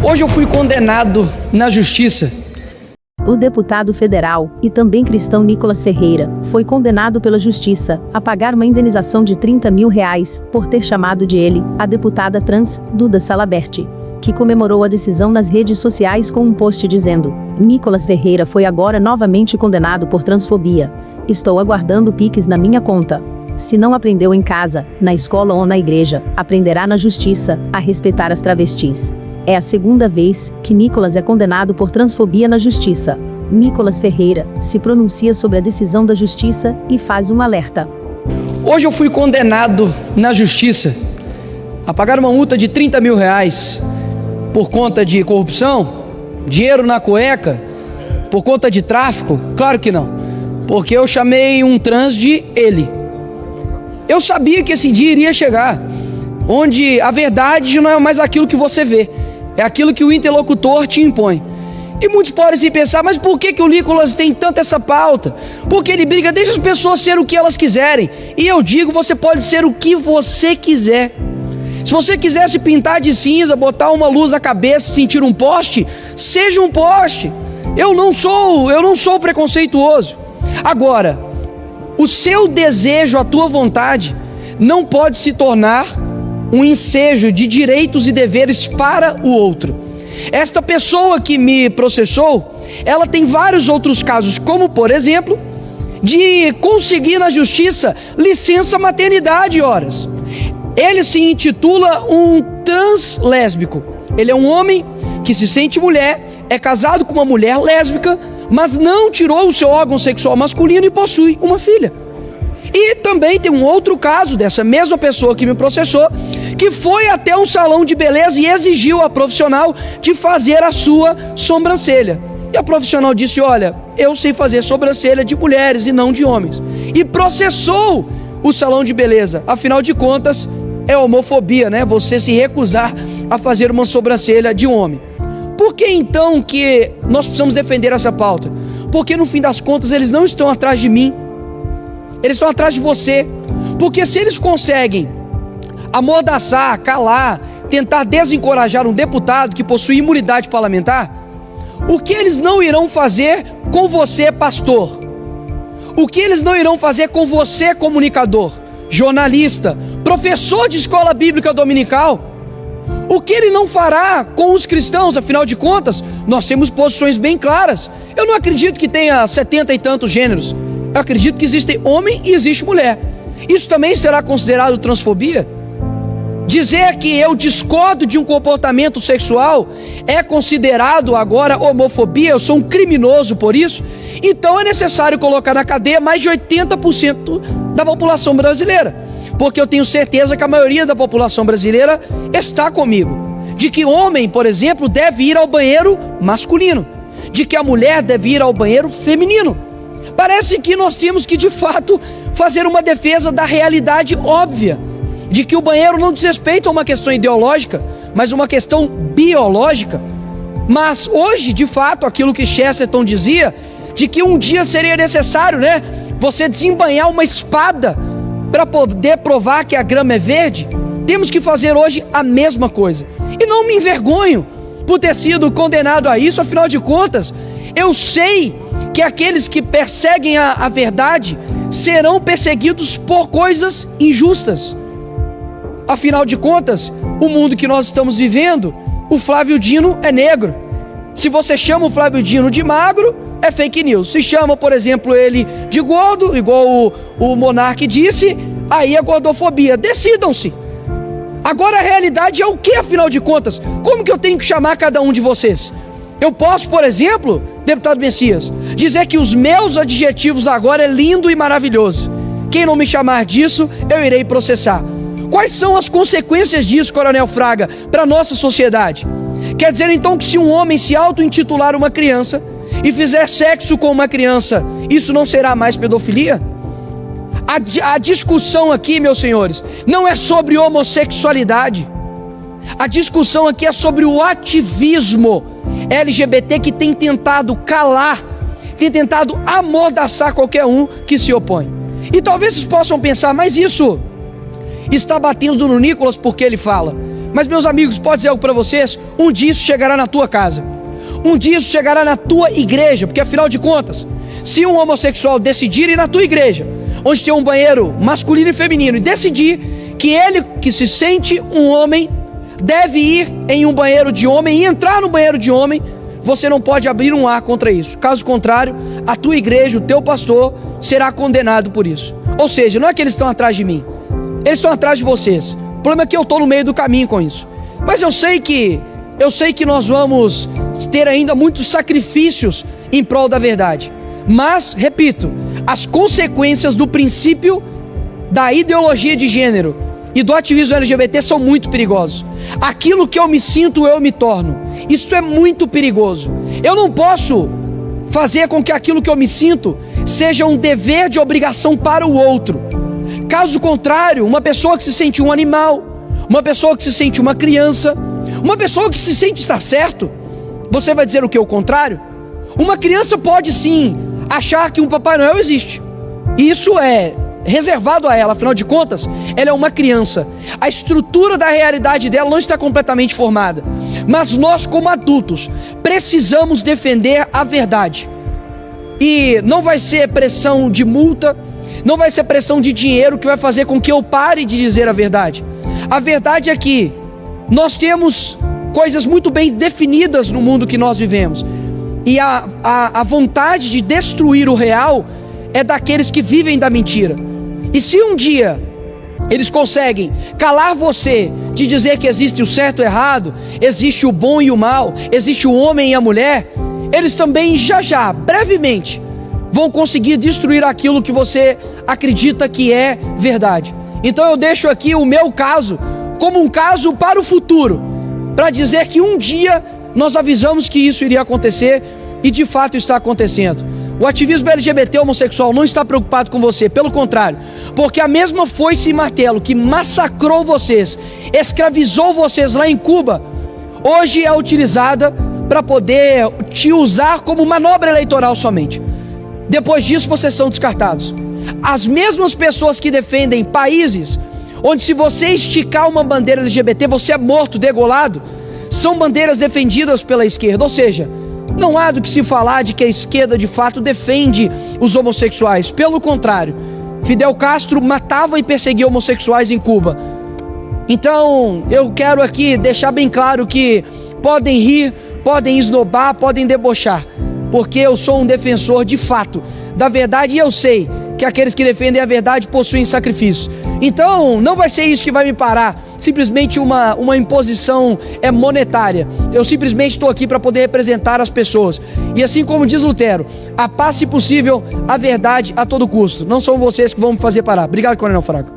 Hoje eu fui condenado na justiça. O deputado federal, e também cristão Nicolas Ferreira, foi condenado pela justiça a pagar uma indenização de R$30 mil por ter chamado de ele a deputada trans, Duda Salaberti, que comemorou a decisão nas redes sociais com um post dizendo: Nicolas Ferreira foi agora novamente condenado por transfobia. Estou aguardando piques na minha conta. Se não aprendeu em casa, na escola ou na igreja, aprenderá na justiça a respeitar as travestis. É a segunda vez que Nicolas é condenado por transfobia na justiça. Nicolas Ferreira se pronuncia sobre a decisão da justiça e faz um alerta. Hoje eu fui condenado na justiça a pagar uma multa de R$30 mil por conta de corrupção, dinheiro na cueca, por conta de tráfico? Claro que não, porque eu chamei um trans de ele. Eu sabia que esse dia iria chegar, onde a verdade não é mais aquilo que você vê, é aquilo que o interlocutor te impõe. E muitos podem se pensar, mas por que o Nicolas tem tanta essa pauta? Porque ele briga, deixa as pessoas ser o que elas quiserem. E eu digo, você pode ser o que você quiser. Se você quiser se pintar de cinza, botar uma luz na cabeça, sentir um poste, seja um poste. Eu não sou preconceituoso. Agora, o seu desejo, a tua vontade, não pode se tornar um ensejo de direitos e deveres para o outro. Esta pessoa que me processou, ela tem vários outros casos, como por exemplo, de conseguir na justiça licença maternidade horas. Ele se intitula um trans lésbico. Ele é um homem que se sente mulher, é casado com uma mulher lésbica, mas não tirou o seu órgão sexual masculino e possui uma filha. E também tem um outro caso dessa mesma pessoa que me processou, que foi até um salão de beleza e exigiu a profissional de fazer a sua sobrancelha. E a profissional disse: olha, eu sei fazer sobrancelha de mulheres e não de homens. E processou o salão de beleza. Afinal de contas, é homofobia, né? Você se recusar a fazer uma sobrancelha de um homem. Por que então que nós precisamos defender essa pauta? Porque no fim das contas eles não estão atrás de mim. Eles estão atrás de você. Porque se eles conseguem amordaçar, calar, tentar desencorajar um deputado que possui imunidade parlamentar, o que eles não irão fazer com você, pastor? O que eles não irão fazer com você, comunicador, jornalista, professor de escola bíblica dominical? O que ele não fará com os cristãos? Afinal de contas, nós temos posições bem claras. Eu não acredito que tenha 70 e tantos gêneros. Eu acredito que existe homem e existe mulher. Isso também será considerado transfobia? Dizer que eu discordo de um comportamento sexual é considerado agora homofobia? Eu sou um criminoso por isso? Então é necessário colocar na cadeia mais de 80% da população brasileira. Porque eu tenho certeza que a maioria da população brasileira está comigo. De que homem, por exemplo, deve ir ao banheiro masculino. De que a mulher deve ir ao banheiro feminino. Parece que nós temos que, de fato, fazer uma defesa da realidade óbvia. De que o banheiro não diz respeito a uma questão ideológica, mas uma questão biológica. Mas hoje, de fato, aquilo que Chesterton dizia, de que um dia seria necessário, né, você desembainhar uma espada para poder provar que a grama é verde, temos que fazer hoje a mesma coisa. E não me envergonho por ter sido condenado a isso. Afinal de contas, eu sei que aqueles que perseguem a verdade serão perseguidos por coisas injustas. Afinal de contas, o mundo que nós estamos vivendo, o Flávio Dino é negro. Se você chama o Flávio Dino de magro, é fake news. Se chama, por exemplo, ele de gordo, igual o Monark disse, aí é gordofobia. Decidam-se. Agora a realidade é o que, afinal de contas? Como que eu tenho que chamar cada um de vocês? Eu posso, por exemplo, deputado Messias, dizer que os meus adjetivos agora é lindo e maravilhoso. Quem não me chamar disso, eu irei processar. Quais são as consequências disso, Coronel Fraga, para a nossa sociedade? Quer dizer então que se um homem se auto-intitular uma criança e fizer sexo com uma criança, isso não será mais pedofilia? A discussão aqui, meus senhores, não é sobre homossexualidade. A discussão aqui é sobre o ativismo LGBT que tem tentado calar, tem tentado amordaçar qualquer um que se opõe. E talvez vocês possam pensar, mas isso está batendo no Nicolas porque ele fala. Mas, meus amigos, pode dizer algo para vocês? Um dia isso chegará na tua casa. Um dia isso chegará na tua igreja, porque afinal de contas, se um homossexual decidir ir na tua igreja, onde tem um banheiro masculino e feminino, e decidir que ele, que se sente um homem, deve ir em um banheiro de homem e entrar no banheiro de homem, você não pode abrir um ar contra isso. Caso contrário, a tua igreja, o teu pastor, será condenado por isso. Ou seja, não é que eles estão atrás de mim, eles estão atrás de vocês. O problema é que eu estou no meio do caminho com isso. Mas eu sei que nós vamos ter ainda muitos sacrifícios em prol da verdade. Mas, repito, as consequências do princípio da ideologia de gênero e do ativismo LGBT são muito perigosos. Aquilo que eu me sinto, eu me torno. Isso é muito perigoso. Eu não posso fazer com que aquilo que eu me sinto seja um dever de obrigação para o outro. Caso contrário, uma pessoa que se sente um animal, uma pessoa que se sente uma criança, uma pessoa que se sente estar certo, você vai dizer o que? O contrário? Uma criança pode sim achar que um Papai Noel existe. E isso é reservado a ela, afinal de contas, ela é uma criança. A estrutura da realidade dela não está completamente formada. Mas nós, como adultos, precisamos defender a verdade. E não vai ser pressão de multa, não vai ser pressão de dinheiro que vai fazer com que eu pare de dizer a verdade. A verdade é que nós temos coisas muito bem definidas no mundo que nós vivemos. E a vontade de destruir o real é daqueles que vivem da mentira. E se um dia eles conseguem calar você de dizer que existe o certo e o errado, existe o bom e o mal, existe o homem e a mulher, eles também já, brevemente, vão conseguir destruir aquilo que você acredita que é verdade. Então eu deixo aqui o meu caso como um caso para o futuro, para dizer que um dia nós avisamos que isso iria acontecer e de fato está acontecendo. O ativismo LGBT homossexual não está preocupado com você, pelo contrário, porque a mesma foice e martelo que massacrou vocês, escravizou vocês lá em Cuba, hoje é utilizada para poder te usar como manobra eleitoral somente. Depois disso vocês são descartados. As mesmas pessoas que defendem países onde se você esticar uma bandeira LGBT você é morto, degolado, são bandeiras defendidas pela esquerda. Ou seja, não há do que se falar de que a esquerda de fato defende os homossexuais. Pelo contrário, Fidel Castro matava e perseguia homossexuais em Cuba. Então eu quero aqui deixar bem claro que podem rir, podem esnobar, podem debochar, porque eu sou um defensor de fato da verdade e eu sei que aqueles que defendem a verdade possuem sacrifício. Então não vai ser isso que vai me parar, simplesmente uma imposição monetária. Eu simplesmente estou aqui para poder representar as pessoas. E assim como diz Lutero, a paz se possível, a verdade a todo custo. Não são vocês que vão me fazer parar. Obrigado, Coronel Fraga.